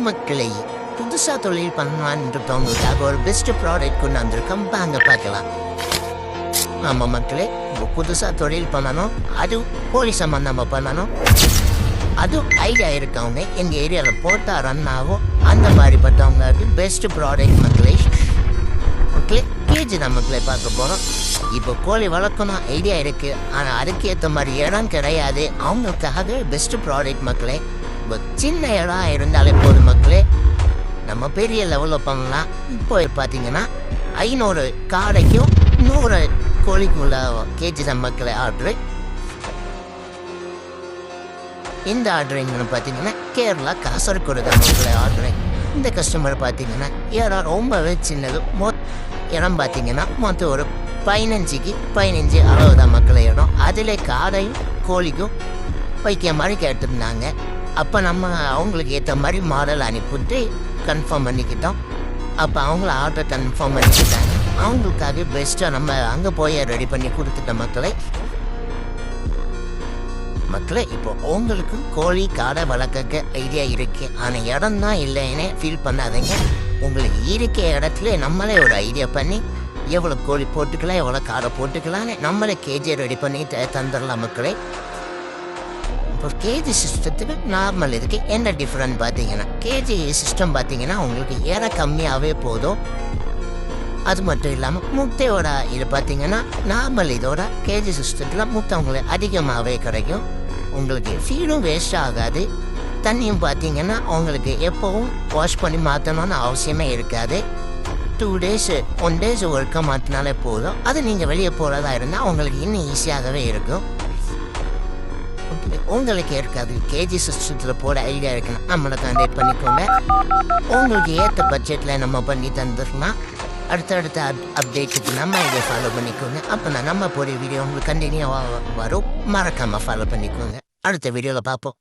மக்களை புதுசாக தொழில் பண்ணலான்றவங்களுக்காக ஒரு பெஸ்ட் ப்ராடக்ட் கொண்டு வந்திருக்கோம். வாங்க பார்க்கலாம். ஆமாம் மக்களே, இப்போ புதுசாக தொழில் பண்ணணும், அதுவும் கோழி சம்பந்தமாக பண்ணணும், அதுவும் ஐடியா இருக்கவங்க எங்கள் ஏரியாவில் போட்டா ரன் ஆகும். அந்த மாதிரிப்பட்டவங்களுக்கு பெஸ்ட் ப்ராடக்ட் மக்களே. மக்களே கேஜி தான் மக்களே பார்க்க போகிறோம். இப்போ கோழி வளர்க்கணும் ஐடியா இருக்குது, ஆனால் அதுக்கேற்ற மாதிரி இடம் கிடையாது. அவங்களுக்காக பெஸ்ட் ப்ராடக்ட் மக்களே. இப்போ சின்ன இடம் இருந்தாலே போதும் மக்களே, நம்ம பெரிய லெவலில் பண்ணலாம். இப்போ பார்த்தீங்கன்னா 500 காடைக்கும் 100 கோழிக்குள்ள கேஜி தான் மக்களே ஆர்டரு. இந்த ஆர்டரிங்னு பார்த்தீங்கன்னா கேரளா காசர்கோடு தான் மக்களே ஆர்டரிங். இந்த கஸ்டமர் பார்த்தீங்கன்னா இடம் ரொம்பவே சின்னது. இடம் பார்த்தீங்கன்னா மொத்தம் ஒரு 15க்கு 15 அளவு தான் மக்களே இடம். அதில் காடையும் கோழிக்கும் வைக்கிற மாதிரி கேட்டிருந்தாங்க. அப்போ நம்ம அவங்களுக்கு ஏற்ற மாதிரி மாடல் அனுப்பிவிட்டு கன்ஃபார்ம் பண்ணிக்கிட்டோம். அப்போ அவங்கள ஆர்டர் கன்ஃபார்ம் பண்ணிக்கிட்டாங்க. அவங்களுக்காக பெஸ்ட்டாக நம்ம அங்கே போய் ரெடி பண்ணி கொடுத்துட்டோம் மக்களே. மக்களே இப்போ உங்களுக்கு கோழி காடை வளர்க்க ஐடியா இருக்கு, ஆனால் இடம் தான் இல்லைன்னு ஃபீல் பண்ணாதீங்க. உங்களுக்கு இருக்க இடத்துல நம்மளே ஒரு ஐடியா பண்ணி எவ்வளோ கோழி போட்டுக்கலாம், எவ்வளோ காடை போட்டுக்கலான்னு நம்மளே கேஜி ரெடி பண்ணி தந்துடலாம் மக்களே. இப்போ கேஜி சிஸ்டத்துக்கு நார்மல் இதுக்கு என்ன டிஃப்ரெண்ட் பார்த்தீங்கன்னா, கேஜி சிஸ்டம் பார்த்தீங்கன்னா உங்களுக்கு ஏற கம்மியாகவே போதும். அது மட்டும் இல்லாமல் முட்டையோட இது பார்த்தீங்கன்னா நார்மல் இதோட கேஜி சிஸ்டத்தில் முட்டை உங்களுக்கு அதிகமாகவே கிடைக்கும். உங்களுக்கு ஃபீடும் வேஸ்ட் ஆகாது. தண்ணியும் பார்த்தீங்கன்னா உங்களுக்கு எப்போவும் வாஷ் பண்ணி மாற்றணும்னு அவசியமே இருக்காது. 2 days 1 days ஒர்க்க மாற்றினாலே போதும். அது நீங்கள் வெளியே போகிறதா இருந்தால் உங்களுக்கு இன்னும் ஈஸியாகவே இருக்கும். உங்களுக்கு இருக்காது கேஜி சிஸ்டத்தில் போட ஐடியா இருக்குன்னா நம்மளை கான்டாக்ட் பண்ணிக்கோங்க. உங்களுக்கு ஏற்ற பட்ஜெட்டில் நம்ம பண்ணி தந்துடலாம். அடுத்தடுத்த அப்டேட்டுக்கு நம்ம இதை ஃபாலோ பண்ணிக்கோங்க. அப்போ தான் நம்ம போகிற வீடியோ உங்களுக்கு கண்டினியூவாக வரும். மறக்காமல் ஃபாலோ பண்ணிக்கோங்க. அடுத்த வீடியோவில் பார்ப்போம்.